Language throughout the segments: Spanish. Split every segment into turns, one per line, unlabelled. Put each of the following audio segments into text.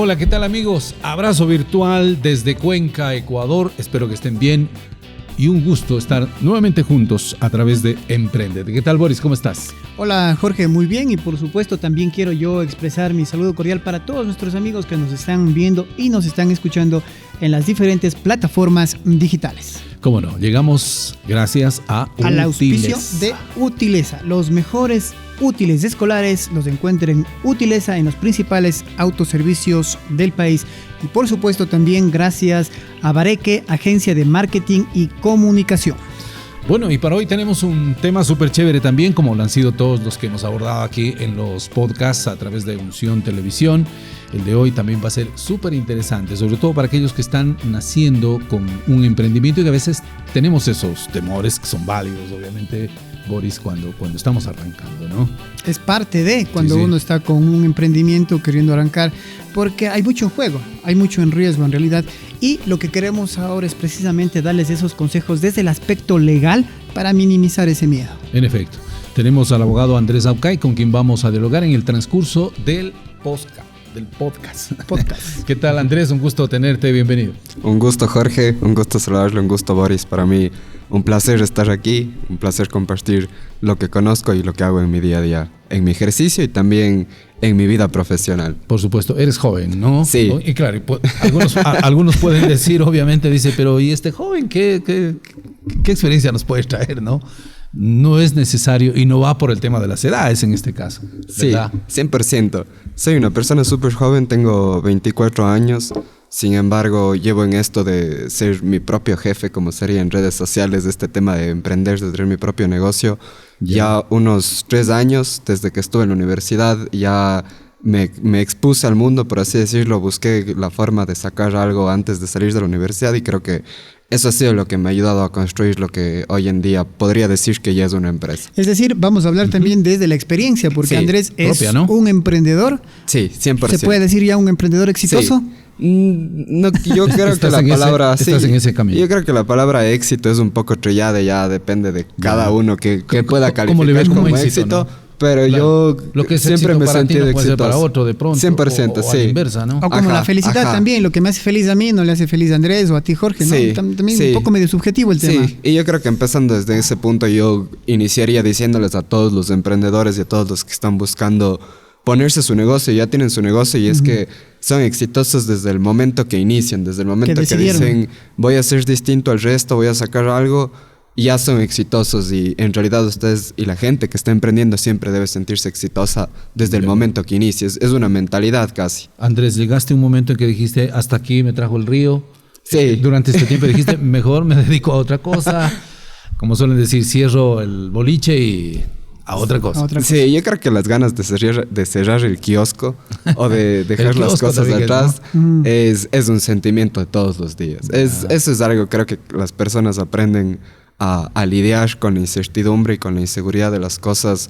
Hola, ¿qué tal amigos? Abrazo virtual desde Cuenca, Ecuador. Espero que estén bien y un gusto estar nuevamente juntos a través de Emprende. ¿Qué tal, Boris? ¿Cómo estás?
Hola, Jorge, muy bien, y por supuesto también quiero yo expresar mi saludo cordial para todos nuestros amigos que nos están viendo y nos están escuchando en las diferentes plataformas digitales.
Cómo no, llegamos gracias
al auspicio de Utileza. Los mejores útiles escolares los encuentren Utileza en los principales autoservicios del país. Y por supuesto también gracias a Bareque, agencia de marketing y comunicación.
Bueno, y para hoy tenemos un tema súper chévere también, como lo han sido todos los que hemos abordado aquí en los podcasts a través de Unción Televisión. El de hoy también va a ser súper interesante, sobre todo para aquellos que están naciendo con un emprendimiento y que a veces tenemos esos temores que son válidos, obviamente, Boris, cuando estamos arrancando, ¿no?
Es parte de cuando uno está con un emprendimiento queriendo arrancar, porque hay mucho en juego, hay mucho en riesgo en realidad, y lo que queremos ahora es precisamente darles esos consejos desde el aspecto legal para minimizar ese miedo.
En efecto, tenemos al abogado Andrés Aucay, con quien vamos a dialogar en el transcurso del podcast. ¿Qué tal, Andrés? Un gusto tenerte, bienvenido.
Un gusto, Jorge, un gusto saludarle, un gusto, Boris. Para mí, un placer estar aquí, un placer compartir lo que conozco y lo que hago en mi día a día, en mi ejercicio y también en mi vida profesional.
Por supuesto, eres joven, ¿no?
Sí.
Y claro, algunos pueden decir, obviamente, dice, pero ¿y este joven qué experiencia nos puede traer, no? No es necesario y no va por el tema de las edades en este caso, ¿verdad?
Sí, 100%. Soy una persona súper joven, tengo 24 años. Sin embargo, llevo en esto de ser mi propio jefe, como sería en redes sociales, de este tema de emprender, de tener mi propio negocio. Ya unos 3 años, desde que estuve en la universidad, ya me expuse al mundo, por así decirlo. Busqué la forma de sacar algo antes de salir de la universidad y creo que eso ha sido lo que me ha ayudado a construir lo que hoy en día podría decir que ya es una empresa.
Es decir, vamos a hablar también desde la experiencia, porque sí, Andrés es propia, ¿no? Un emprendedor.
Sí, 100%.
¿Se puede decir ya un emprendedor exitoso?
Sí. No, yo creo que la palabra
estás en ese camino.
Yo creo que la palabra éxito es un poco trillada, ya depende de cada uno que pueda calificar como éxito, ¿no? Pero claro,
lo que es
siempre me sentí
no
exitoso.
Para otro de pronto,
100%,
o
sí.
a la inversa, ¿no?
O como la felicidad también, lo que me hace feliz a mí no le hace feliz a Andrés o a ti, Jorge, ¿no?
Sí,
también
sí.
Un poco medio subjetivo el tema.
Sí, y yo creo que empezando desde ese punto yo iniciaría diciéndoles a todos los emprendedores y a todos los que están buscando ponerse su negocio, ya tienen su negocio y es que son exitosos desde el momento que inician, desde el momento que dicen voy a ser distinto al resto, voy a sacar algo, ya son exitosos. Y en realidad ustedes y la gente que está emprendiendo siempre debe sentirse exitosa desde el momento que inicies. Es una mentalidad casi.
Andrés, llegaste a un momento en que dijiste hasta aquí me trajo el río.
Sí.
Durante este tiempo dijiste mejor me dedico a otra cosa. Como suelen decir, cierro el boliche y a otra cosa.
Sí, yo creo que las ganas de cerrar el kiosco o de dejar las cosas atrás, ¿no? es un sentimiento de todos los días. Eso es algo, creo que las personas aprenden a lidiar con la incertidumbre y con la inseguridad de las cosas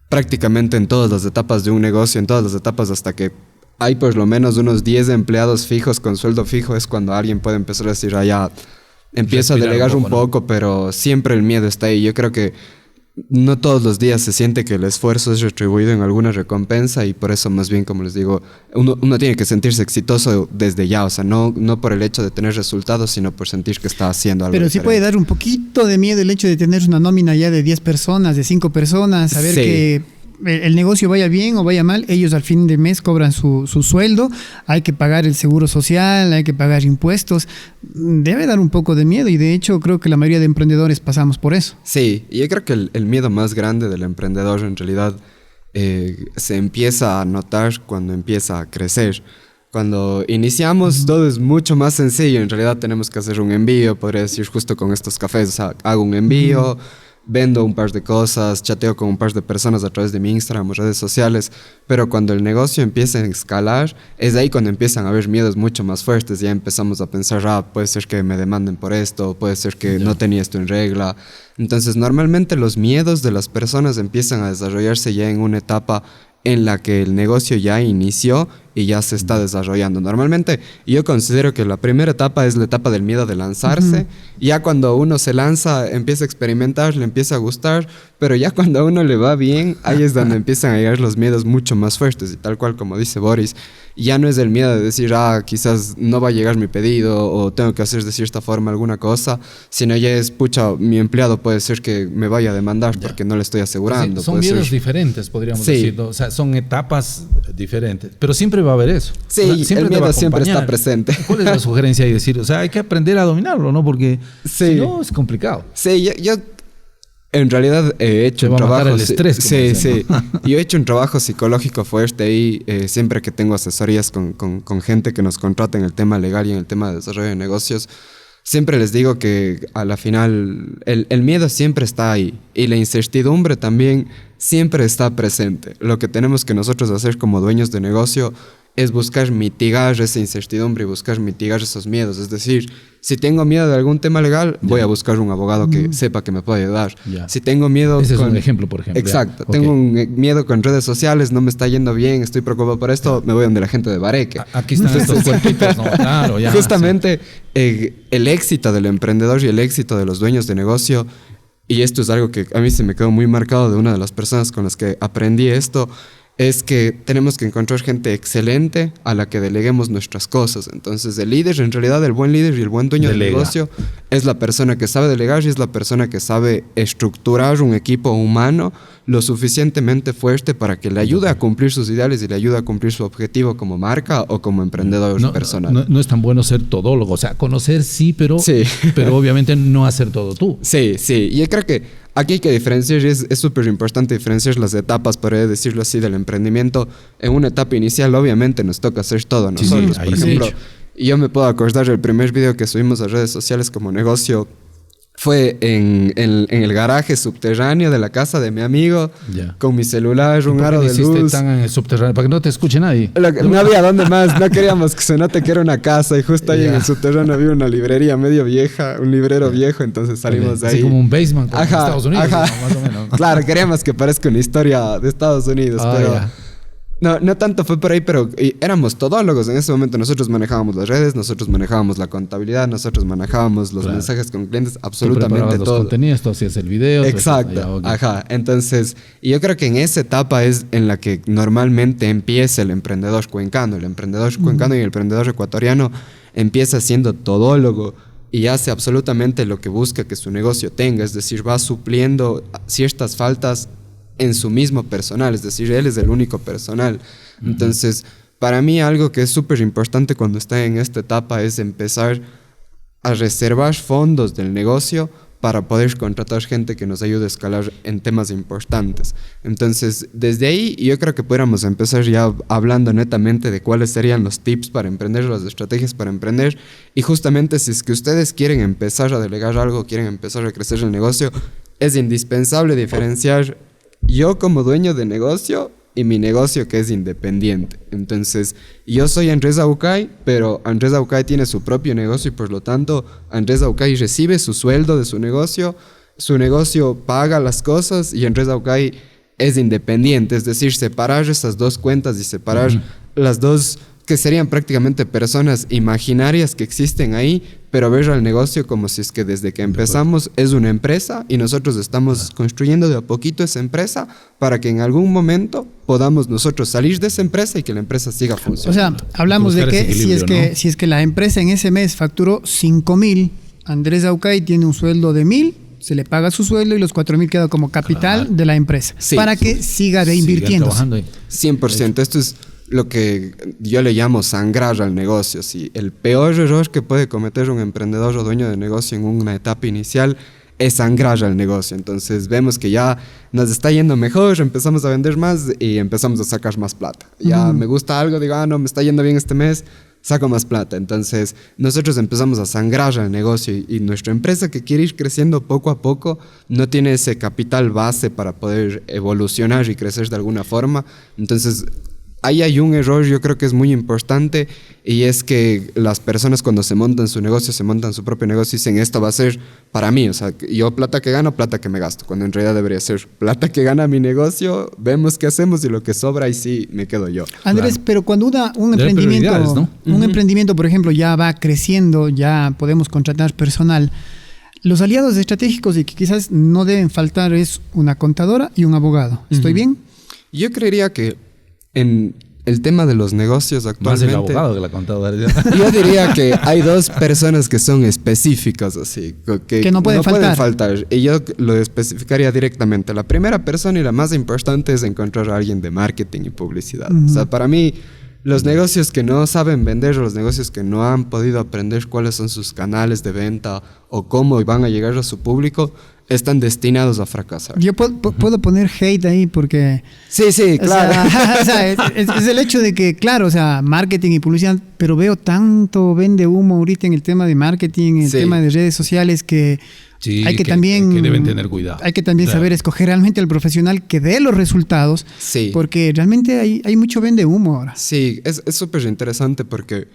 prácticamente en todas las etapas de un negocio, en todas las etapas hasta que hay por lo menos unos 10 empleados fijos con sueldo fijo, es cuando alguien puede empezar a decir, ya empiezo a delegar un poco, ¿no? Pero siempre el miedo está ahí. Yo creo que no todos los días se siente que el esfuerzo es retribuido en alguna recompensa y por eso más bien, como les digo, uno tiene que sentirse exitoso desde ya, o sea, no por el hecho de tener resultados, sino por sentir que está haciendo algo
Pero
diferente.
sí puede dar un poquito de miedo el hecho de tener una nómina ya de 10 personas, de 5 personas, saber que el negocio vaya bien o vaya mal, ellos al fin de mes cobran su sueldo, hay que pagar el seguro social, hay que pagar impuestos, debe dar un poco de miedo y de hecho creo que la mayoría de emprendedores pasamos por eso.
Sí, y yo creo que el miedo más grande del emprendedor en realidad se empieza a notar cuando empieza a crecer. Cuando iniciamos todo es mucho más sencillo, en realidad tenemos que hacer un envío, podría decir justo con estos cafés, o sea, hago un envío, vendo un par de cosas, chateo con un par de personas a través de mi Instagram o redes sociales, pero cuando el negocio empieza a escalar, es ahí cuando empiezan a haber miedos mucho más fuertes. Ya empezamos a pensar, puede ser que me demanden por esto, puede ser que no tenía esto en regla. Entonces, normalmente los miedos de las personas empiezan a desarrollarse ya en una etapa en la que el negocio ya inició y ya se está desarrollando. Normalmente yo considero que la primera etapa es la etapa del miedo de lanzarse. Ya cuando uno se lanza, empieza a experimentar, le empieza a gustar, pero ya cuando a uno le va bien, ahí es donde empiezan a llegar los miedos mucho más fuertes. Y tal cual como dice Boris, ya no es el miedo de decir, quizás no va a llegar mi pedido o tengo que hacer de cierta forma alguna cosa, sino ya es, pucha, mi empleado puede ser que me vaya a demandar porque no le estoy asegurando.
Sí, son miedos diferentes, podríamos decir. O sea, son etapas diferentes, pero siempre va a haber eso.
Sí,
o sea, siempre
el miedo siempre está presente.
¿Cuál es la sugerencia ahí? Decir, o sea, hay que aprender a dominarlo, ¿no? Porque si no, es complicado.
Sí, yo en realidad he hecho un trabajo.
El estrés,
sí. Yo he hecho un trabajo psicológico fuerte ahí, siempre que tengo asesorías con gente que nos contrata en el tema legal y en el tema de desarrollo de negocios. Siempre les digo que a la final el miedo siempre está ahí y la incertidumbre también siempre está presente. Lo que tenemos que nosotros hacer como dueños de negocio es buscar mitigar esa incertidumbre y buscar mitigar esos miedos. Es decir, si tengo miedo de algún tema legal, voy a buscar un abogado que sepa que me pueda ayudar. Si tengo miedo...
Ese es un ejemplo, por ejemplo.
Exacto. Tengo un miedo con redes sociales, no me está yendo bien, estoy preocupado por esto, me voy donde la gente de Bareque.
Aquí están estos cuerpitos, ¿no? Claro, ya.
Justamente el éxito del emprendedor y el éxito de los dueños de negocio, y esto es algo que a mí se me quedó muy marcado de una de las personas con las que aprendí esto, es que tenemos que encontrar gente excelente a la que deleguemos nuestras cosas. Entonces, el líder, en realidad, el buen líder y el buen dueño de negocio es la persona que sabe delegar y es la persona que sabe estructurar un equipo humano lo suficientemente fuerte para que le ayude a cumplir sus ideales y le ayude a cumplir su objetivo como marca o como emprendedor personal.
No es tan bueno ser todólogo, o sea, conocer pero obviamente no hacer todo tú.
Sí. Y yo creo que aquí hay que diferenciar, y es súper importante diferenciar las etapas, podría decirlo así, del emprendimiento. En una etapa inicial, obviamente, nos toca hacer todo a nosotros. Por ejemplo, yo me puedo acordar el primer video que subimos a redes sociales como negocio fue en el garaje subterráneo de la casa de mi amigo, con mi celular, un aro de luz.
Tan en el subterráneo? Para que no te escuche nadie.
No había dónde más, no queríamos que se note que era una casa y justo ahí en el subterráneo había una librería medio vieja, un librero viejo, entonces salimos de ahí.
Así como un basement en Estados Unidos, ¿no? Más o menos.
Claro, queríamos que parezca una historia de Estados Unidos, pero... No tanto fue por ahí, pero éramos todólogos en ese momento. Nosotros manejábamos las redes, nosotros manejábamos la contabilidad, nosotros manejábamos los mensajes con clientes, absolutamente todo.
Los contenidos, tú hacías el video.
Exacto, Entonces, yo creo que en esa etapa es en la que normalmente empieza el emprendedor cuencano. El emprendedor cuencano y el emprendedor ecuatoriano empieza siendo todólogo y hace absolutamente lo que busca que su negocio tenga. Es decir, va supliendo ciertas faltas en su mismo personal, es decir, él es el único personal. Entonces, para mí algo que es súper importante cuando está en esta etapa es empezar a reservar fondos del negocio para poder contratar gente que nos ayude a escalar en temas importantes. Entonces, desde ahí yo creo que pudiéramos empezar ya hablando netamente de cuáles serían los tips para emprender, las estrategias para emprender, y justamente si es que ustedes quieren empezar a delegar algo, quieren empezar a crecer el negocio, es indispensable diferenciar yo como dueño de negocio y mi negocio que es independiente. Entonces, yo soy Andrés Aucay, pero Andrés Aucay tiene su propio negocio y por lo tanto Andrés Aucay recibe su sueldo de su negocio paga las cosas y Andrés Aucay es independiente. Es decir, separar esas dos cuentas y separar las dos que serían prácticamente personas imaginarias que existen ahí, pero ver al negocio como si es que desde que empezamos es una empresa y nosotros estamos construyendo de a poquito esa empresa para que en algún momento podamos nosotros salir de esa empresa y que la empresa siga funcionando.
O sea, hablamos de que si es que la empresa en ese mes facturó 5,000, Andrés Aucay tiene un sueldo de 1,000, se le paga su sueldo y los 4,000 queda como capital de la empresa para que siga reinvirtiendo.
100%. Esto es lo que yo le llamo sangrar al negocio. Sí, el peor error que puede cometer un emprendedor o dueño de negocio en una etapa inicial es sangrar al negocio. Entonces vemos que ya nos está yendo mejor, empezamos a vender más y empezamos a sacar más plata. Ya me gusta algo, digo, no, me está yendo bien este mes, saco más plata. Entonces nosotros empezamos a sangrar al negocio y nuestra empresa que quiere ir creciendo poco a poco no tiene ese capital base para poder evolucionar y crecer de alguna forma. Entonces ahí hay un error, yo creo que es muy importante, y es que las personas cuando se montan su negocio, se montan su propio negocio y dicen, esto va a ser para mí, o sea, yo plata que gano, plata que me gasto, cuando en realidad debería ser plata que gana mi negocio, vemos qué hacemos y lo que sobra ahí sí me quedo yo.
Andrés,
Claro.
pero cuando un emprendimiento,
¿no?
un emprendimiento, por ejemplo, ya va creciendo, ya podemos contratar personal, los aliados estratégicos y que quizás no deben faltar es una contadora y un abogado. ¿Estoy bien?
Yo creería que en el tema de los negocios
Más
actualmente...
el abogado que la contadora.
Yo diría que hay dos personas que son específicas, así,
Que no pueden
faltar. Y yo lo especificaría directamente. La primera persona y la más importante es encontrar a alguien de marketing y publicidad. O sea, para mí, los negocios que no saben vender, o los negocios que no han podido aprender cuáles son sus canales de venta o cómo van a llegar a su público, están destinados a fracasar.
Yo puedo poner hate ahí porque...
Sí, claro.
O sea, es el hecho de que, claro, o sea, marketing y publicidad, pero veo tanto vende humo ahorita en el tema de marketing, en el tema de redes sociales que...
Sí,
hay que también
deben tener cuidado.
Hay que también saber escoger realmente al profesional que dé los resultados, porque realmente hay mucho vende humo ahora.
Sí, es súper interesante porque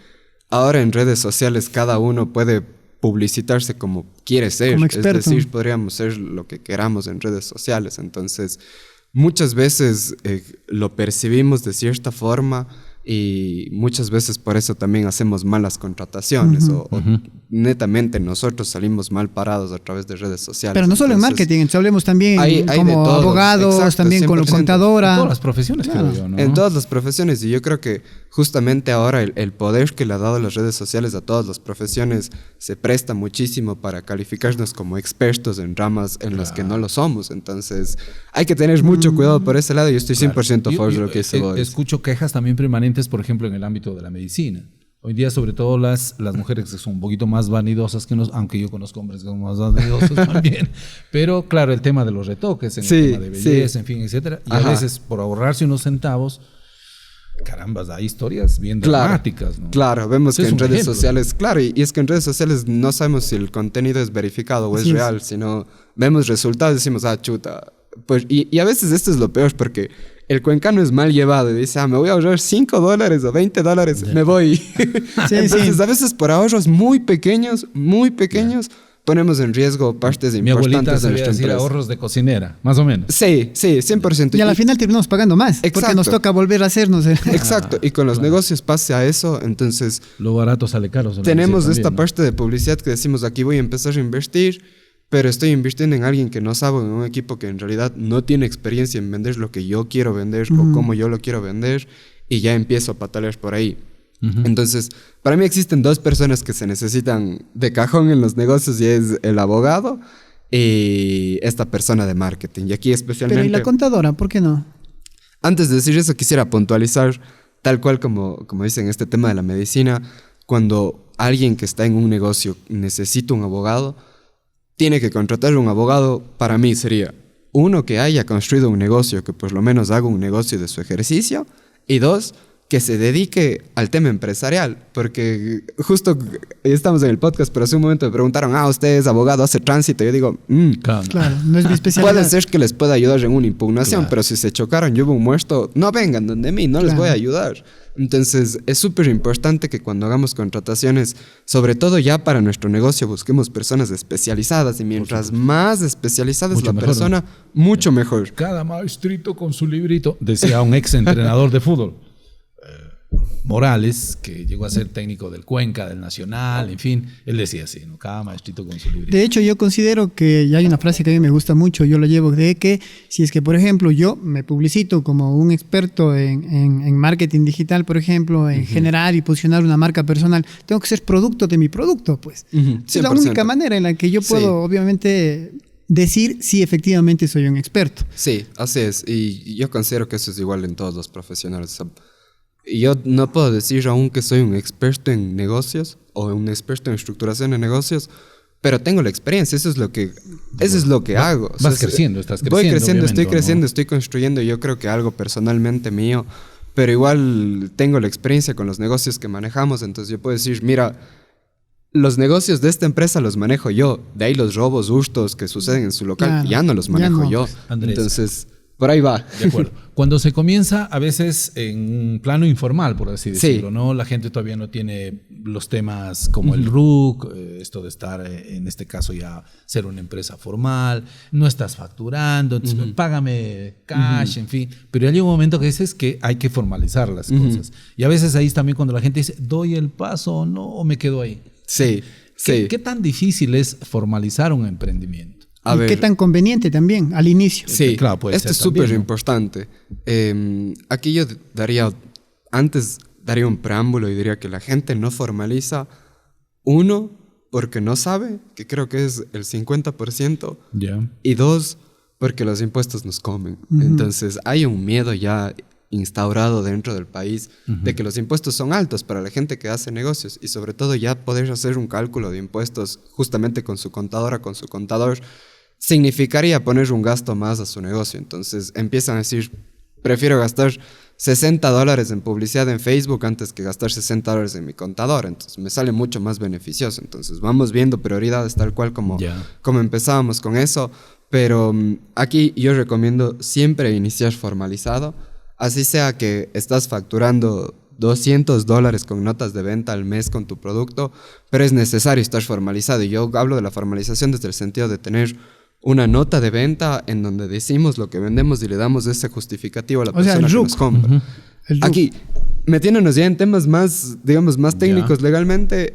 ahora en redes sociales cada uno puede publicitarse como quiere ser.
Como experto.
Es decir, podríamos ser lo que queramos en redes sociales. Entonces, muchas veces lo percibimos de cierta forma y muchas veces por eso también hacemos malas contrataciones o netamente nosotros salimos mal parados a través de redes sociales.
Pero no solo
entonces,
en marketing, entonces hablemos también
hay
como abogados,
exacto,
también
100%.
con contadora.
En todas las profesiones, creo yo, ¿no?
En todas las profesiones, y yo creo que justamente ahora el poder que le ha dado las redes sociales a todas las profesiones se presta muchísimo para calificarnos como expertos en ramas en las que no lo somos. Entonces, hay que tener mucho cuidado por ese lado y yo estoy 100% a favor de lo que dice Boris.
Escucho quejas también permanentes, por ejemplo, en el ámbito de la medicina. Hoy día, sobre todo las mujeres que son un poquito más vanidosas que nosotros, aunque yo conozco hombres que son más vanidosos también, pero claro, el tema de los retoques, en el tema de belleza, en fin, etcétera, y a veces por ahorrarse unos centavos, carambas, hay historias bien dramáticas, ¿no?
Claro, vemos que en redes
ejemplo.
sociales, claro, y es que en redes sociales no sabemos si el contenido es verificado o es real, sino vemos resultados y decimos, chuta. Pues, y a veces esto es lo peor porque el cuencano es mal llevado y dice, me voy a ahorrar $5 o $20, me voy. Entonces, a veces por ahorros muy pequeños, ponemos en riesgo partes
Mi abuelita
importantes de
sabía
nuestra
decir
empresa.
ahorros de cocinera, más o menos.
Sí, 100%.
Y a la final terminamos pagando más, porque nos toca volver a hacernos.
Exacto, y con los negocios pasa a eso, entonces...
Lo barato sale caro.
Tenemos
también,
esta
¿no?
parte de publicidad que decimos, aquí voy a empezar a invertir, pero estoy invirtiendo en alguien que no sabe, en un equipo que en realidad no tiene experiencia en vender lo que yo quiero vender o cómo yo lo quiero vender, y ya empiezo a patalear por ahí. Entonces, para mí existen dos personas que se necesitan de cajón en los negocios y es el abogado y esta persona de marketing. Y aquí especialmente...
Pero ¿y la contadora? ¿Por qué no?
Antes de decir eso, quisiera puntualizar, tal cual como dicen este tema de la medicina, cuando alguien que está en un negocio necesita un abogado, tiene que contratar a un abogado. Para mí sería, uno, que haya construido un negocio, que por lo menos haga un negocio de su ejercicio, y dos, que se dedique al tema empresarial, porque justo estamos en el podcast, pero hace un momento me preguntaron, usted es abogado, hace tránsito, y yo digo,
Claro, no es mi especialidad.
puede ser que les pueda ayudar en una impugnación, pero si se chocaron y hubo un muerto, no vengan donde mí, no les voy a ayudar. Entonces es súper importante que cuando hagamos contrataciones, sobre todo ya para nuestro negocio, busquemos personas especializadas, y mientras más especializada es la persona,
¿no?
mucho mejor.
Cada maestrito con su librito, decía un ex entrenador de fútbol. Morales, que llegó a ser técnico del Cuenca, del Nacional, en fin, él decía así, ¿no? Cada maestrito con su librito.
De hecho, yo considero que ya hay una frase que a mí me gusta mucho, yo la llevo de que si es que, por ejemplo, yo me publicito como un experto en marketing digital, por ejemplo, en generar y posicionar una marca personal, tengo que ser producto de mi producto, pues. Es la única manera en la que yo puedo, obviamente, decir si efectivamente soy un experto.
Sí, así es. Y yo considero que eso es igual en todos los profesionales. Y yo no puedo decir aún que soy un experto en negocios o un experto en estructuración de negocios, pero tengo la experiencia, eso es lo que hago.
Vas creciendo, estás creciendo.
Voy creciendo, estoy
¿no?
creciendo, estoy construyendo, yo creo que algo personalmente mío, pero igual tengo la experiencia con los negocios que manejamos, entonces yo puedo decir, mira, los negocios de esta empresa los manejo yo, de ahí los robos, hurtos que suceden en su local, ya no los manejo yo.
Andrés,
entonces... Por ahí va.
De acuerdo. Cuando se comienza a veces en un plano informal, por así decirlo,
Sí.
¿no? La gente todavía no tiene los temas como el RUC, esto de estar, en este caso ya ser una empresa formal, no estás facturando, entonces, págame cash, en fin. Pero ya llega un momento que dices que hay que formalizar las cosas. Y a veces ahí es también cuando la gente dice, ¿doy el paso o no? ¿O me quedo ahí?
Sí, sí.
¿Qué tan difícil es formalizar un emprendimiento?
¿Y qué tan conveniente también al inicio?
Sí,
claro, puede
esto
ser
es súper
también, ¿no?
importante. Aquí yo daría un preámbulo y diría que la gente no formaliza, uno, porque no sabe, que creo que es el 50%,
Ya.
y dos, porque los impuestos nos comen. Entonces hay un miedo ya instaurado dentro del país de que los impuestos son altos para la gente que hace negocios y sobre todo ya poder hacer un cálculo de impuestos justamente con su contadora, con su contador, significaría poner un gasto más a su negocio. Entonces empiezan a decir, prefiero gastar $60 en publicidad en Facebook antes que gastar $60 en mi contador. Entonces me sale mucho más beneficioso. Entonces vamos viendo prioridades tal cual como empezábamos con eso. Pero aquí yo recomiendo siempre iniciar formalizado. Así sea que estás facturando $200 con notas de venta al mes con tu producto, pero es necesario estar formalizado. Y yo hablo de la formalización desde el sentido de tener una nota de venta en donde decimos lo que vendemos y le damos ese justificativo a la persona que nos compra. Aquí, metiéndonos ya en temas más, digamos, más técnicos legalmente,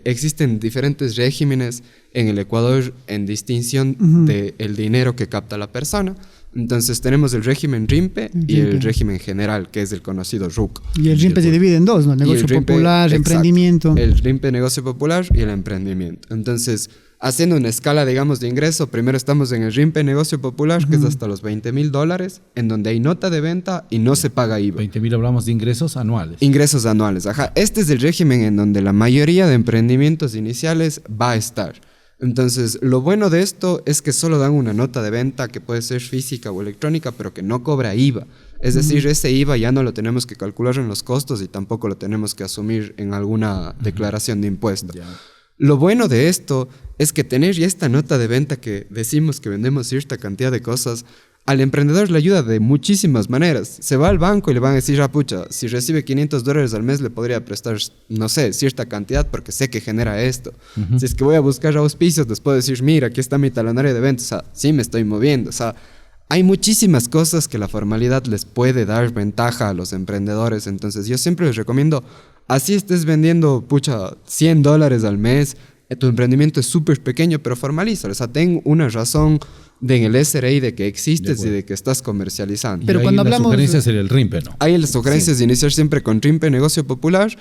existen diferentes regímenes en el Ecuador en distinción del dinero que capta la persona. Entonces tenemos el régimen RIMPE y el régimen general, que es el conocido RUC.
Y el RIMPE se divide en dos, ¿no? Negocio popular, emprendimiento.
El RIMPE negocio popular y el emprendimiento. Entonces, haciendo una escala, digamos, de ingreso, primero estamos en el RIMPE negocio popular, que es hasta los $20,000, en donde hay nota de venta y no se paga IVA.
20,000 hablamos de ingresos anuales.
Ingresos anuales, ajá. Este es el régimen en donde la mayoría de emprendimientos iniciales va a estar. Entonces, lo bueno de esto es que solo dan una nota de venta que puede ser física o electrónica, pero que no cobra IVA. Es decir, ese IVA ya no lo tenemos que calcular en los costos y tampoco lo tenemos que asumir en alguna declaración de impuesto. Lo bueno de esto es que tener ya esta nota de venta que decimos que vendemos cierta cantidad de cosas, al emprendedor le ayuda de muchísimas maneras. Se va al banco y le van a decir, pucha, si recibe $500 al mes le podría prestar, no sé, cierta cantidad porque sé que genera esto. Si es que voy a buscar auspicios, les puedo decir, mira, aquí está mi talonario de ventas. O sea, sí me estoy moviendo. O sea, hay muchísimas cosas que la formalidad les puede dar ventaja a los emprendedores. Entonces yo siempre les recomiendo, así estés vendiendo, pucha, $100 al mes, tu emprendimiento es súper pequeño, pero formalízalo. O sea, ten una razón en el SRI de que existes y de que estás comercializando.
Pero cuando hablamos... La sugerencia sería el RIMPE, ¿no?
Hay las sugerencias de iniciar siempre con RIMPE negocio popular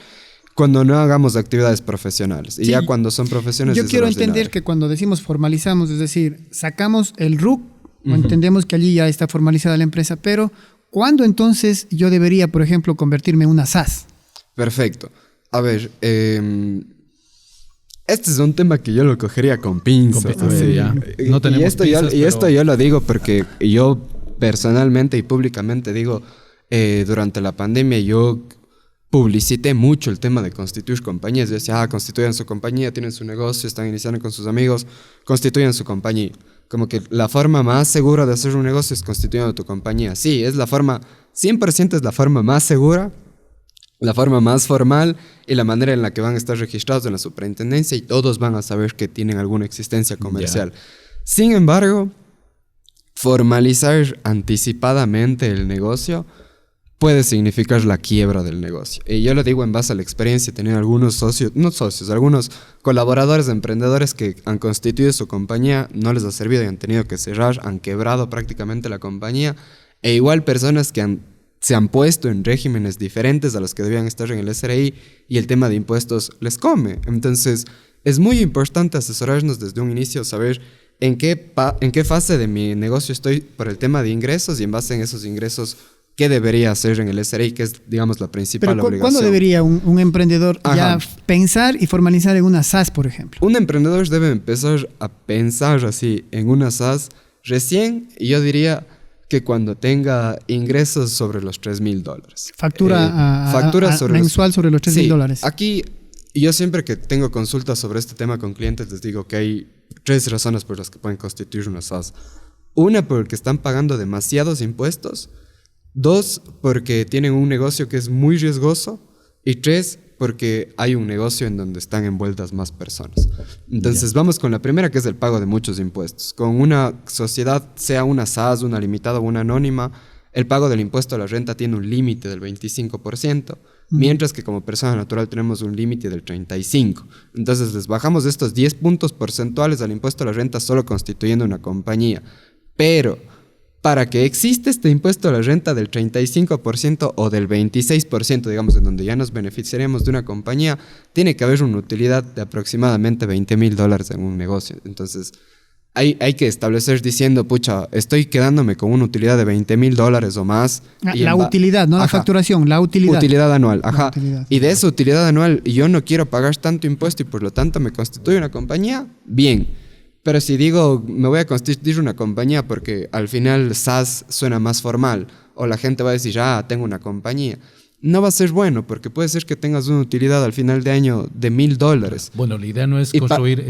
cuando no hagamos actividades profesionales. Y ya cuando son profesiones...
Yo quiero entender que cuando decimos formalizamos, es decir, sacamos el RUC, o entendemos que allí ya está formalizada la empresa, pero ¿cuándo entonces yo debería, por ejemplo, convertirme en una SAS?
Perfecto. A ver, este es un tema que yo lo cogería con pinzas.
No tenemos
esto yo lo digo porque yo personalmente y públicamente digo, durante la pandemia yo publicité mucho el tema de constituir compañías. Yo decía, constituyan su compañía, tienen su negocio, están iniciando con sus amigos, constituyan su compañía. Como que la forma más segura de hacer un negocio es constituyendo tu compañía. Sí, es la forma, 100% es la forma más segura, la forma más formal y la manera en la que van a estar registrados en la superintendencia y todos van a saber que tienen alguna existencia comercial. Sin embargo, formalizar anticipadamente el negocio puede significar la quiebra del negocio. Y yo lo digo en base a la experiencia. He tenido algunos algunos colaboradores de emprendedores que han constituido su compañía, no les ha servido y han tenido que cerrar, han quebrado prácticamente la compañía. E igual personas que se han puesto en regímenes diferentes a los que debían estar en el SRI y el tema de impuestos les come. Entonces, es muy importante asesorarnos desde un inicio, saber en qué fase de mi negocio estoy por el tema de ingresos y en base en esos ingresos, qué debería hacer en el SRI, que es, digamos, la principal obligación.
¿Cuándo debería un emprendedor ya pensar y formalizar en una SAS, por ejemplo?
Un emprendedor debe empezar a pensar así en una SAS recién, y yo diría que cuando tenga ingresos sobre los $3,000.
Factura mensual sobre los $3,000.
Sí, aquí yo siempre que tengo consultas sobre este tema con clientes les digo que hay 3 razones por las que pueden constituir una SAS. Una, porque están pagando demasiados impuestos. 2, porque tienen un negocio que es muy riesgoso. Y 3, porque hay un negocio en donde están envueltas más personas. Entonces vamos con la primera, que es el pago de muchos impuestos. Con una sociedad, sea una SAS, una limitada o una anónima, el pago del impuesto a la renta tiene un límite del 25%, mientras que como persona natural tenemos un límite del 35%. Entonces les bajamos estos 10 puntos porcentuales al impuesto a la renta solo constituyendo una compañía. Pero para que exista este impuesto a la renta del 35% o del 26%, digamos, en donde ya nos beneficiaríamos de una compañía, tiene que haber una utilidad de aproximadamente $20,000 en un negocio. Entonces, hay que establecer diciendo, pucha, estoy quedándome con una utilidad de $20,000 o más.
La utilidad, no la facturación, la utilidad.
Utilidad anual, ajá.
Utilidad.
Y de esa utilidad anual yo no quiero pagar tanto impuesto y por lo tanto me constituye una compañía, bien. Pero si digo, me voy a constituir una compañía porque al final SAS suena más formal, o la gente va a decir, tengo una compañía, no va a ser bueno, porque puede ser que tengas una utilidad al final de año de $1,000.
Bueno, la idea no es construir,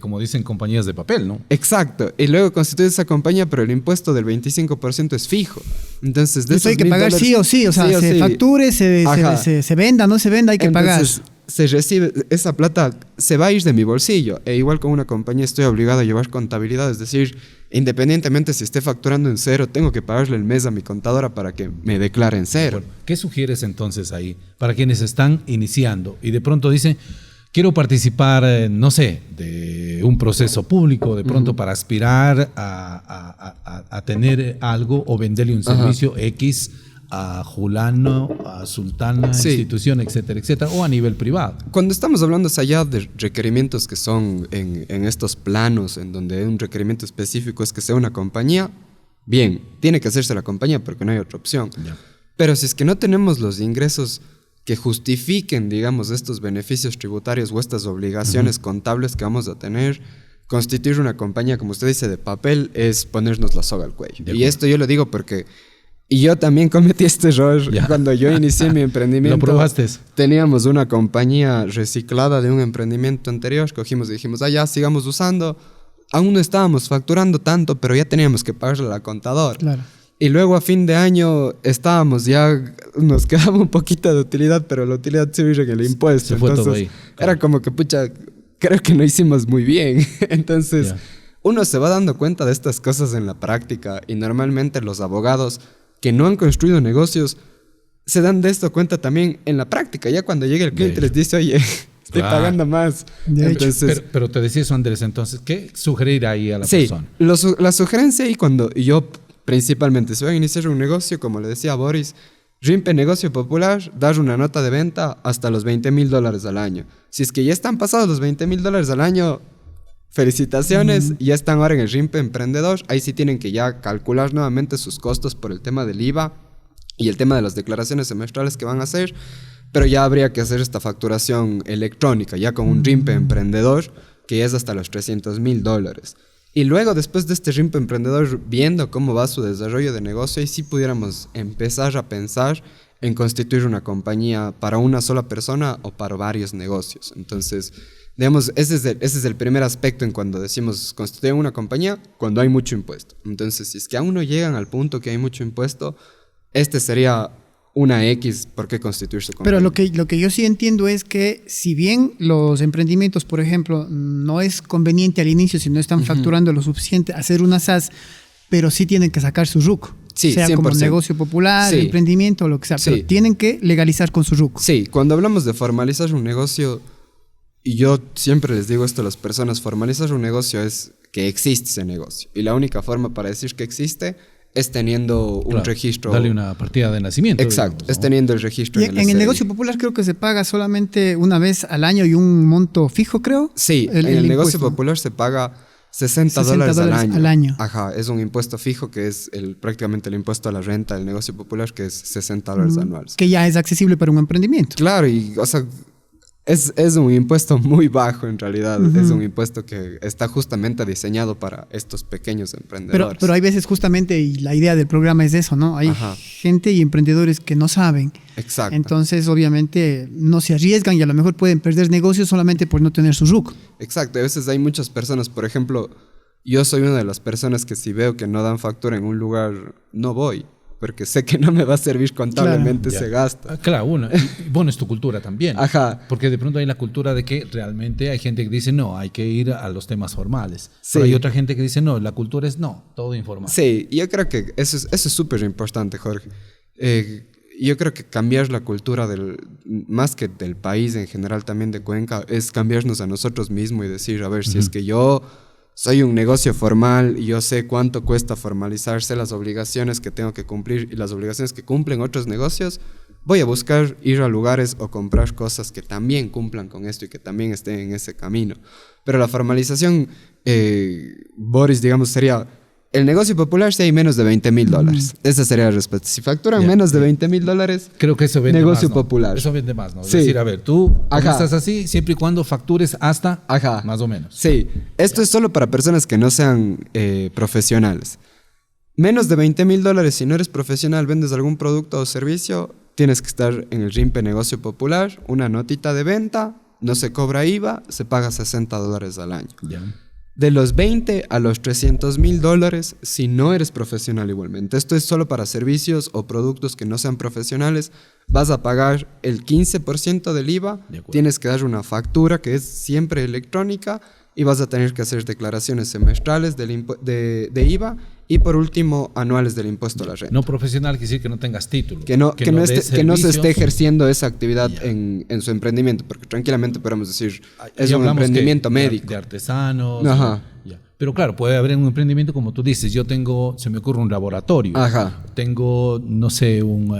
como dicen, compañías de papel, ¿no?
Exacto. Y luego constituyes esa compañía, pero el impuesto del 25% es fijo. Entonces, de esos
hay que pagar sí o sí, o sea, se facture, se venda, no se venda, hay que pagar.
Se recibe, esa plata se va a ir de mi bolsillo. E igual con una compañía estoy obligado a llevar contabilidad, es decir, independientemente si esté facturando en cero, tengo que pagarle el mes a mi contadora para que me declare en cero.
Bueno, ¿qué sugieres entonces ahí para quienes están iniciando y de pronto dicen, quiero participar, no sé, de un proceso público, de pronto para aspirar a tener algo o venderle un servicio X a Julano, a Sultana, institución, etcétera, etcétera, o a nivel privado?
Cuando estamos hablando allá de requerimientos que son en estos planos, en donde un requerimiento específico es que sea una compañía, bien, tiene que hacerse la compañía porque no hay otra opción. Ya. Pero si es que no tenemos los ingresos que justifiquen, digamos, estos beneficios tributarios o estas obligaciones contables que vamos a tener, constituir una compañía, como usted dice, de papel, es ponernos la soga al cuello. Y esto yo lo digo porque... Y yo también cometí este error cuando yo inicié mi emprendimiento.
¿Lo probaste?
Teníamos una compañía reciclada de un emprendimiento anterior. Cogimos y dijimos, ya, sigamos usando. Aún no estábamos facturando tanto, pero ya teníamos que pagarle a la contadora.
Claro.
Y luego a fin de año nos quedaba un poquito de utilidad, pero la utilidad se vio en el impuesto.
Se fue todo ahí.
Era como que, creo que no hicimos muy bien. Entonces, uno se va dando cuenta de estas cosas en la práctica y normalmente los abogados que no han construido negocios se dan de esto cuenta también en la práctica. Ya cuando llega el cliente les dice, oye, estoy pagando más.
Entonces, pero te decía eso, Andrés, entonces, ¿qué sugerir ahí a la persona?
La sugerencia y cuando yo principalmente se va a iniciar un negocio, como le decía a Boris, RIMPE Negocio Popular, dar una nota de venta hasta los $20,000 al año. Si es que ya están pasados los $20,000 al año, felicitaciones, ya están ahora en el RIMPE Emprendedor. Ahí sí tienen que ya calcular nuevamente sus costos por el tema del IVA y el tema de las declaraciones semestrales que van a hacer, pero ya habría que hacer esta facturación electrónica, ya con un RIMPE Emprendedor, que ya es hasta los $300,000. Y luego, después de este RIMPE Emprendedor, viendo cómo va su desarrollo de negocio, ahí sí pudiéramos empezar a pensar en constituir una compañía para una sola persona o para varios negocios. Entonces, digamos, ese es el primer aspecto en cuando decimos constituir una compañía, cuando hay mucho impuesto. Entonces, si es que aún no llegan al punto que hay mucho impuesto, este sería una X por qué constituir su compañía.
Pero lo que yo sí entiendo es que si bien los emprendimientos, por ejemplo, no es conveniente al inicio si no están facturando lo suficiente hacer una SAS, pero sí tienen que sacar su RUC.
Sí,
sea
100%.
Como negocio popular, emprendimiento, lo que sea, pero tienen que legalizar con su RUC.
Sí, cuando hablamos de formalizar un negocio, y yo siempre les digo esto a las personas, formalizar un negocio es que existe ese negocio. Y la única forma para decir que existe es teniendo un registro.
Darle una partida de nacimiento.
Exacto, digamos, ¿no? Es teniendo el registro.
Y en el negocio popular creo que se paga solamente una vez al año y un monto fijo, creo.
Sí, en el negocio popular se paga $60 al año. Ajá, es un impuesto fijo que es prácticamente el impuesto a la renta del negocio popular, que es $60 anuales.
Que ya es accesible para un emprendimiento.
Claro, y o sea, es un impuesto muy bajo en realidad. Es un impuesto que está justamente diseñado para estos pequeños emprendedores.
Pero hay veces justamente, y la idea del programa es eso, ¿no? Hay gente y emprendedores que no saben.
Exacto.
Entonces, obviamente, no se arriesgan y a lo mejor pueden perder negocios solamente por no tener su RUC.
Exacto. A veces hay muchas personas, por ejemplo, yo soy una de las personas que si veo que no dan factura en un lugar, no voy. Porque sé que no me va a servir contablemente ese gasto.
Claro, y bueno, es tu cultura también.
Ajá.
Porque de pronto hay la cultura de que realmente hay gente que dice, no, hay que ir a los temas formales.
Sí.
Pero hay otra gente que dice, no, la cultura es no, todo informal.
Sí, yo creo que eso es súper importante, Jorge. Yo creo que cambiar la cultura más que del país en general, también de Cuenca, es cambiarnos a nosotros mismos y decir, a ver, si es que yo soy un negocio formal y yo sé cuánto cuesta formalizarse, las obligaciones que tengo que cumplir y las obligaciones que cumplen otros negocios, voy a buscar ir a lugares o comprar cosas que también cumplan con esto y que también estén en ese camino. Pero la formalización, Boris, digamos, sería el negocio popular si hay menos de $20,000. Esa sería la respuesta. Si facturan menos de $20,000,
creo que eso vende
negocio
más, ¿no?
popular.
Eso vende más, ¿no?
Sí.
Es decir, a ver, tú estás así siempre y cuando factures hasta más o menos.
Sí, esto es solo para personas que no sean profesionales. Menos de $20,000, si no eres profesional, vendes algún producto o servicio, tienes que estar en el RIMPE Negocio Popular, una notita de venta, no se cobra IVA, se paga $60 al año.
Yeah.
De los 20 a los $300,000 si no eres profesional igualmente. Esto es solo para servicios o productos que no sean profesionales. Vas a pagar el 15% del IVA. Tienes que dar una factura que es siempre electrónica y vas a tener que hacer declaraciones semestrales de IVA y por último anuales del impuesto a la renta.
No profesional quiere decir que no tengas título.
Que no se esté ejerciendo esa actividad en su emprendimiento, porque tranquilamente podemos decir, es un emprendimiento médico.
De artesanos.
Ajá.
Pero claro, puede haber un emprendimiento como tú dices, se me ocurre un laboratorio.
Ajá.
Tengo, no sé, un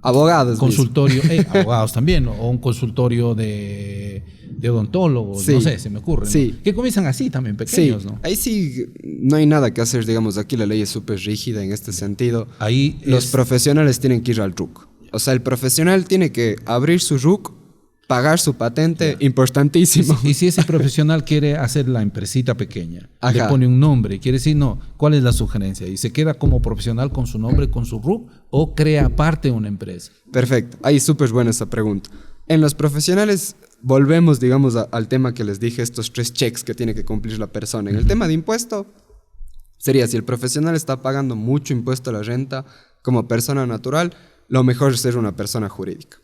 abogados.
Consultorio, abogados también, o un consultorio de odontólogos, sí. No sé, se me ocurre.
Sí.
¿No? Que comienzan así también, pequeños,
sí.
¿no?
Ahí sí no hay nada que hacer, digamos, aquí la ley es súper rígida en este sentido.
Ahí
los profesionales tienen que ir al RUC. O sea, el profesional tiene que abrir su RUC, pagar su patente, importantísimo.
Y si ese profesional quiere hacer la empresita pequeña,
Ajá.
le pone un nombre, quiere decir, no, ¿cuál es la sugerencia? ¿Y se queda como profesional con su nombre, con su RUC, o crea aparte una empresa?
Perfecto, ahí súper buena esa pregunta. En los profesionales volvemos, digamos, al tema que les dije, estos 3 checks que tiene que cumplir la persona. En el tema de impuesto, sería si el profesional está pagando mucho impuesto a la renta como persona natural, lo mejor es ser una persona jurídica.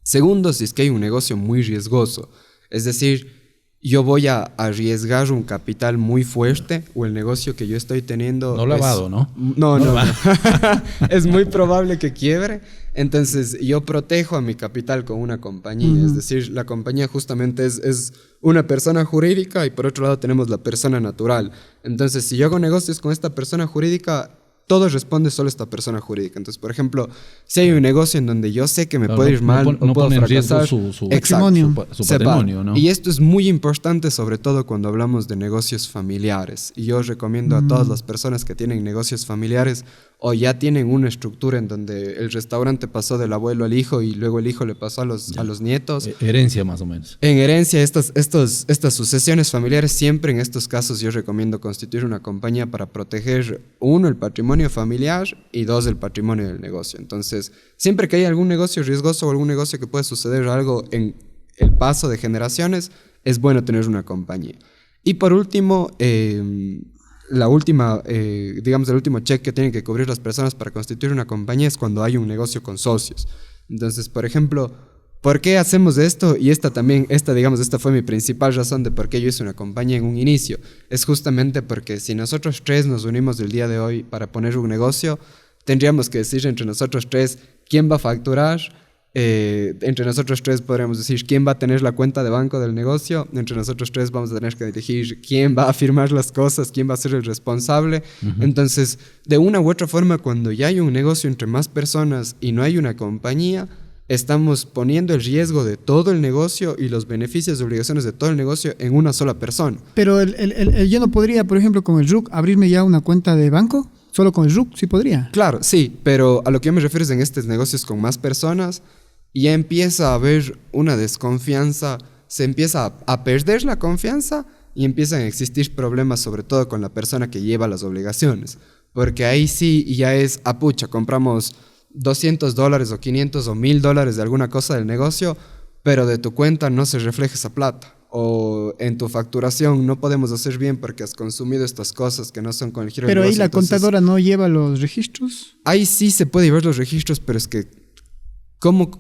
Segundo, si es que hay un negocio muy riesgoso, es decir, yo voy a arriesgar un capital muy fuerte o el negocio que yo estoy teniendo...
No lavado, ¿no?
No. Es muy probable que quiebre. Entonces, yo protejo a mi capital con una compañía. Es decir, la compañía justamente es una persona jurídica y por otro lado tenemos la persona natural. Entonces, si yo hago negocios con esta persona jurídica, todo responde solo a esta persona jurídica. Entonces, por ejemplo, si hay un negocio en donde yo sé que me puede ir mal o puedo fracasar,
su
patrimonio,
¿no?
Y esto es muy importante, sobre todo cuando hablamos de negocios familiares. Y yo recomiendo a todas las personas que tienen negocios familiares o ya tienen una estructura en donde el restaurante pasó del abuelo al hijo y luego el hijo le pasó a los nietos.
Herencia más o menos.
En herencia, estas sucesiones familiares, siempre en estos casos yo recomiendo constituir una compañía para proteger, 1, el patrimonio familiar y 2, el patrimonio del negocio. Entonces, siempre que hay algún negocio riesgoso o algún negocio que puede suceder algo en el paso de generaciones, es bueno tener una compañía. Y por último, el último check que tienen que cubrir las personas para constituir una compañía es cuando hay un negocio con socios. Entonces, por ejemplo, ¿por qué hacemos esto? Y esta fue mi principal razón de por qué yo hice una compañía en un inicio. Es justamente porque si nosotros 3 nos unimos el día de hoy para poner un negocio, tendríamos que decir entre nosotros 3 quién va a facturar. Entre nosotros 3 podríamos decir quién va a tener la cuenta de banco del negocio. Entre nosotros 3 vamos a tener que elegir quién va a firmar las cosas, quién va a ser el responsable. Entonces, de una u otra forma, cuando ya hay un negocio entre más personas y no hay una compañía, estamos poniendo el riesgo de todo el negocio y los beneficios y obligaciones de todo el negocio en una sola persona.
Pero yo no podría, por ejemplo, con el RUC, abrirme ya una cuenta de banco. ¿Solo con el RUC sí podría?
Claro, sí, pero a lo que yo me refiero es en estos negocios con más personas, ya empieza a haber una desconfianza, se empieza a perder la confianza y empiezan a existir problemas, sobre todo con la persona que lleva las obligaciones. Porque ahí sí ya es, compramos $200 o 500 o $1,000 de alguna cosa del negocio, pero de tu cuenta no se refleja esa plata. o en tu facturación no podemos hacer bien porque has consumido estas cosas que no son con el giro
Pero
del
ahí
negocio.
la
Entonces,
contadora no lleva los registros.
ahí sí se puede llevar los registros, pero es que ¿cómo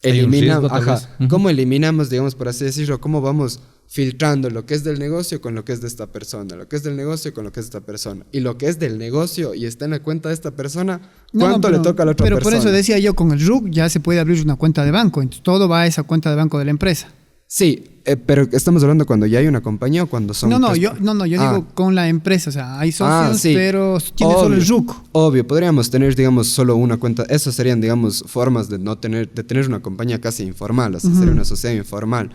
Hay un riesgo,
eliminamos,
tal vez.
cómo eliminamos, digamos, por así decirlo, cómo vamos filtrando lo que es del negocio con lo que es de esta persona, lo que es del negocio con lo que es de esta persona, y lo que es del negocio y está en la cuenta de esta persona, ¿cuánto le toca a la otra persona?
Pero por eso decía yo, con el RUC ya se puede abrir una cuenta de banco, entonces todo va a esa cuenta de banco de la empresa.
Sí, pero estamos hablando cuando ya hay una compañía o cuando son...
Yo digo con la empresa, o sea, hay socios,
sí.
pero tiene solo el RUC.
Obvio, podríamos tener, digamos, solo una cuenta. Esas serían, digamos, formas de tener una compañía casi informal, así sería una sociedad informal.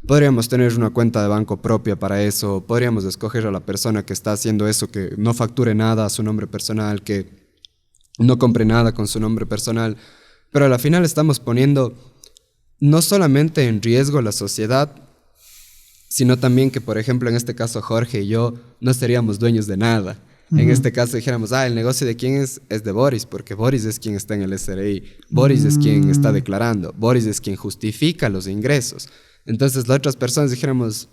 Podríamos tener una cuenta de banco propia para eso, podríamos escoger a la persona que está haciendo eso, que no facture nada a su nombre personal, que no compre nada con su nombre personal, pero a la final estamos poniendo no solamente en riesgo la sociedad, sino también que, por ejemplo, en este caso Jorge y yo no seríamos dueños de nada. En este caso dijéramos, el negocio de quién es de Boris, porque Boris es quien está en el SRI, Boris es quien está declarando, Boris es quien justifica los ingresos. Entonces las otras personas dijéramos,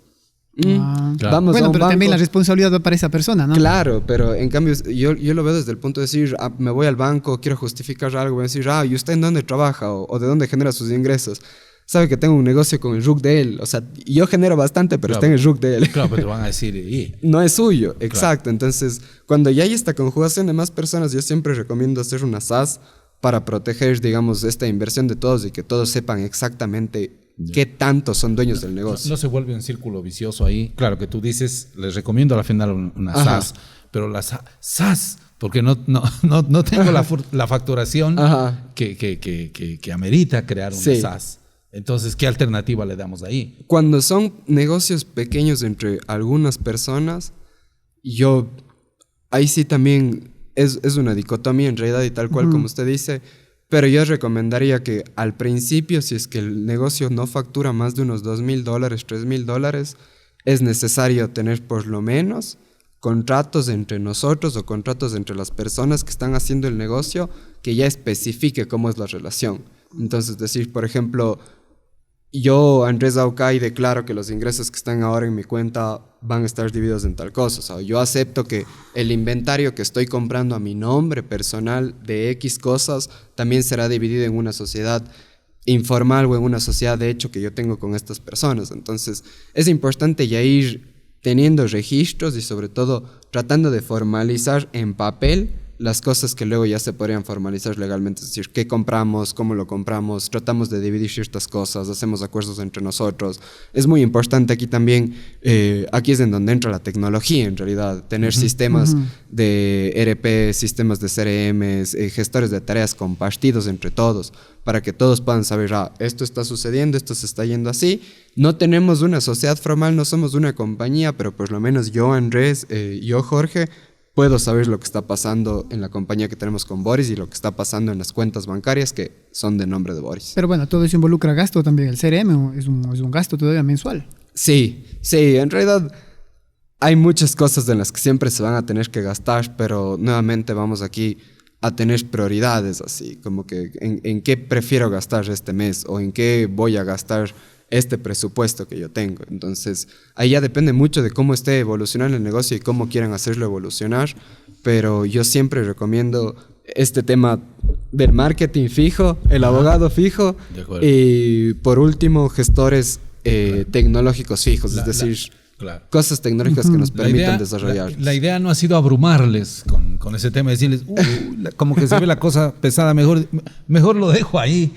Claro.
vamos a un
pero
banco.
también la responsabilidad va para esa persona, ¿no?
Claro, pero en cambio yo lo veo desde el punto de decir, me voy al banco, quiero justificar algo, voy a decir, ¿y usted en dónde trabaja o de dónde genera sus ingresos? Sabe que tengo un negocio con el RUC de él, o sea, yo genero bastante, pero está en el RUC de él.
Claro, pero te van a decir...
No es suyo, exacto. Entonces, cuando ya hay esta conjugación de más personas, yo siempre recomiendo hacer una SAS para proteger, digamos, esta inversión de todos y que todos sepan exactamente qué tanto son dueños del negocio.
No se vuelve un círculo vicioso ahí. Claro que tú dices, les recomiendo al final una SAS, pero la SAS, porque no tengo la facturación que amerita crear una SAS. Entonces, ¿qué alternativa le damos ahí?
Cuando son negocios pequeños entre algunas personas, ahí sí también es una dicotomía en realidad y tal cual como usted dice, pero yo recomendaría que al principio, si es que el negocio no factura más de unos $2,000, $3,000, es necesario tener por lo menos contratos entre nosotros o contratos entre las personas que están haciendo el negocio que ya especifique cómo es la relación. Entonces, decir, por ejemplo, yo, Andrés Aucay, declaro que los ingresos que están ahora en mi cuenta van a estar divididos en tal cosa. O sea, yo acepto que el inventario que estoy comprando a mi nombre personal de X cosas también será dividido en una sociedad informal o en una sociedad de hecho que yo tengo con estas personas. Entonces, es importante ya ir teniendo registros y sobre todo tratando de formalizar en papel las cosas que luego ya se podrían formalizar legalmente, es decir, qué compramos, cómo lo compramos, tratamos de dividir ciertas cosas, hacemos acuerdos entre nosotros. Es muy importante aquí también, aquí es en donde entra la tecnología en realidad, tener sistemas de ERP, sistemas de CRM, gestores de tareas compartidos entre todos, para que todos puedan saber, esto está sucediendo, esto se está yendo así. No tenemos una sociedad formal, no somos una compañía, pero por lo menos yo, Andrés, yo, Jorge, puedo saber lo que está pasando en la compañía que tenemos con Boris y lo que está pasando en las cuentas bancarias que son de nombre de Boris.
Pero bueno, todo eso involucra gasto también. El CRM es un gasto todavía mensual.
Sí, en realidad hay muchas cosas en las que siempre se van a tener que gastar, pero nuevamente vamos aquí a tener prioridades, así como que en qué prefiero gastar este mes o en qué voy a gastar este presupuesto que yo tengo. Entonces, ahí ya depende mucho de cómo esté evolucionando el negocio y cómo quieran hacerlo evolucionar, pero yo siempre recomiendo este tema del marketing fijo, el abogado fijo y por último gestores tecnológicos fijos, es decir, cosas tecnológicas que nos permitan desarrollar.
La idea no ha sido abrumarles con ese tema, decirles, como que se ve la cosa pesada, mejor lo dejo ahí.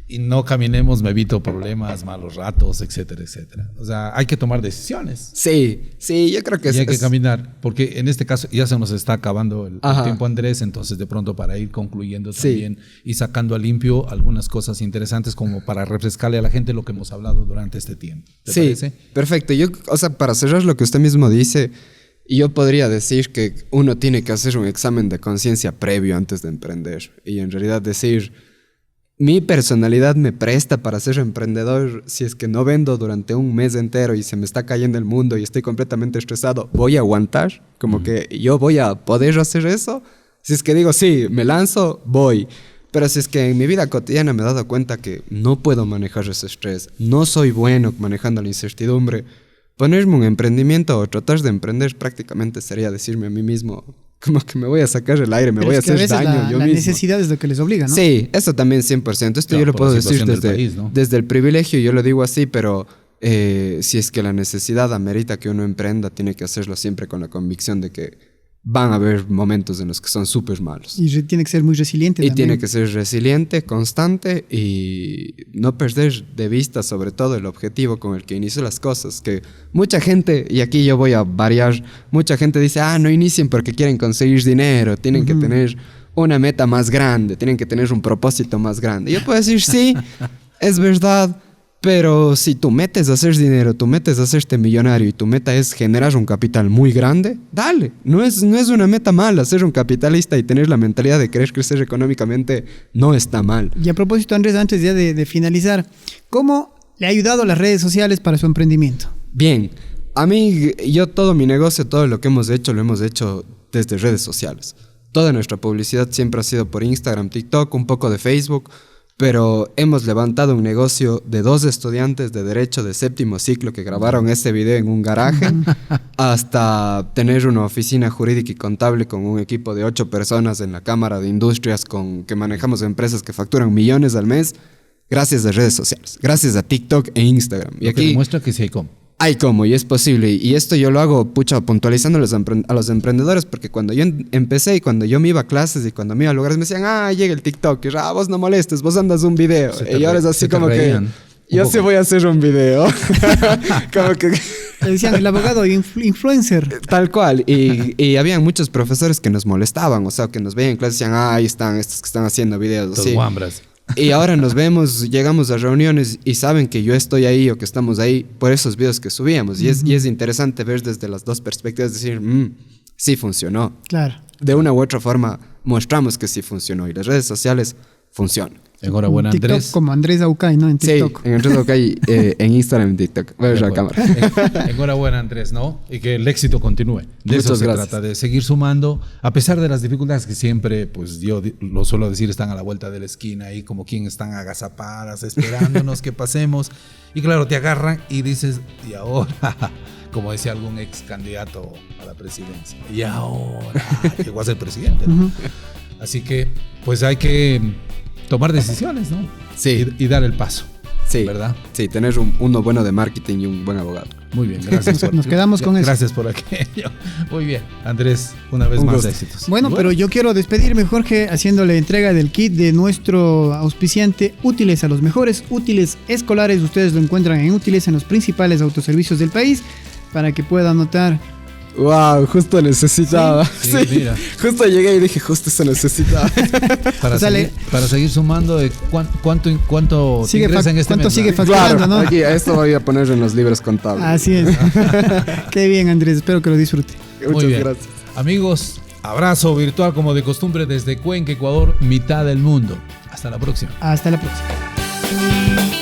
Y no caminemos, me evito problemas, malos ratos, etcétera, etcétera. O sea, hay que tomar decisiones.
Sí, yo creo que
y hay que caminar, porque en este caso ya se nos está acabando el tiempo, Andrés, entonces de pronto para ir concluyendo también y sacando a limpio algunas cosas interesantes como para refrescarle a la gente lo que hemos hablado durante este tiempo. ¿Te parece?
Perfecto. Para cerrar lo que usted mismo dice, yo podría decir que uno tiene que hacer un examen de conciencia previo antes de emprender y en realidad decir, mi personalidad me presta para ser emprendedor. Si es que no vendo durante un mes entero y se me está cayendo el mundo y estoy completamente estresado, ¿voy a aguantar? Como que yo voy a poder hacer eso. Si es que digo, sí, me lanzo, voy. Pero si es que en mi vida cotidiana me he dado cuenta que no puedo manejar ese estrés, no soy bueno manejando la incertidumbre, ponerme un emprendimiento o tratar de emprender prácticamente sería decirme a mí mismo como que me voy a sacar el aire, me voy a hacer daño yo mismo.
La necesidad es lo que les obliga, ¿no?
Sí, eso también 100%. Esto yo lo puedo decir desde el privilegio, yo lo digo así, pero si es que la necesidad amerita que uno emprenda, tiene que hacerlo siempre con la convicción de que van a haber momentos en los que son súper malos.
Y tiene que ser muy resiliente.
Y
también.
tiene que ser resiliente, constante y no perder de vista sobre todo el objetivo con el que inició las cosas. Que mucha gente, y aquí yo voy a variar, mucha gente dice, no inicien porque quieren conseguir dinero, tienen que tener una meta más grande, tienen que tener un propósito más grande. Y yo puedo decir, sí, es verdad. Pero si tú metes a hacer dinero, tú metes a hacerte millonario y tu meta es generar un capital muy grande, dale. No es una meta mala. Ser un capitalista y tener la mentalidad de querer crecer económicamente no está mal.
Y a propósito, Andrés, antes ya de finalizar, ¿cómo le ha ayudado las redes sociales para su emprendimiento?
Bien, a mí, yo todo mi negocio, todo lo que hemos hecho, lo hemos hecho desde redes sociales. Toda nuestra publicidad siempre ha sido por Instagram, TikTok, un poco de Facebook. Pero hemos levantado un negocio de 2 estudiantes de Derecho de 7º ciclo que grabaron este video en un garaje hasta tener una oficina jurídica y contable con un equipo de 8 personas en la Cámara de Industrias que manejamos empresas que facturan millones al mes gracias a redes sociales, gracias a TikTok e Instagram.
Y aquí demuestra que sí hay cómo.
Hay cómo y es posible. Y esto yo lo hago, puntualizando a los emprendedores, porque cuando yo empecé y cuando yo me iba a clases y cuando me iba a lugares me decían, llega el TikTok, y vos no molestes, vos andas un video. Y ahora es así como que yo sí voy a hacer un video. Como que
le decían el abogado influencer.
Tal cual. Y habían muchos profesores que nos molestaban, o sea, que nos veían en clase y decían, ahí están estos que están haciendo videos.
Los guambras.
Y ahora nos vemos, llegamos a reuniones y saben que yo estoy ahí o que estamos ahí por esos videos que subíamos. Y es interesante ver desde las dos perspectivas, decir, sí funcionó.
Claro.
De una u otra forma mostramos que sí funcionó y las redes sociales funcionan.
Enhorabuena,
TikTok,
Andrés.
Como Andrés Aucay, ¿no? En TikTok.
Sí, en Andrés Aucay, en Instagram, en TikTok. Voy a ver la cámara.
Enhorabuena, Andrés, ¿no? Y que el éxito continúe. De
Muchas
eso se
gracias.
trata, de seguir sumando, a pesar de las dificultades que siempre, pues yo lo suelo decir, están a la vuelta de la esquina ahí, como quien están agazapadas, esperándonos que pasemos. Y claro, te agarran y dices, y ahora, como decía algún ex candidato a la presidencia, y ahora llegó a ser presidente, ¿no? Así que, pues hay que tomar decisiones, ¿no?
Sí.
Y dar el paso.
Sí,
¿verdad?
Sí, tener uno bueno de marketing y un buen abogado.
Muy bien, gracias.
Nos quedamos con eso.
Gracias por aquello. Muy bien, Andrés, una vez más éxitos.
Bueno, pero yo quiero despedirme, Jorge, haciéndole entrega del kit de nuestro auspiciante Útiles a los Mejores. Útiles escolares, ustedes lo encuentran en Útiles en los principales autoservicios del país para que puedan notar.
Wow, justo necesitaba.
Sí, mira.
Justo llegué y dije, justo se necesitaba.
Para seguir sumando, ¿cuánto
sigue
ingresa en este
¿cuánto
mes?
sigue facturando,
claro,
no?
Aquí, esto voy a poner en los libros contables.
Así es. Qué bien, Andrés. Espero que lo disfrute.
Muchas gracias.
Amigos, abrazo virtual como de costumbre desde Cuenca, Ecuador, mitad del mundo. Hasta la próxima.
Hasta la próxima.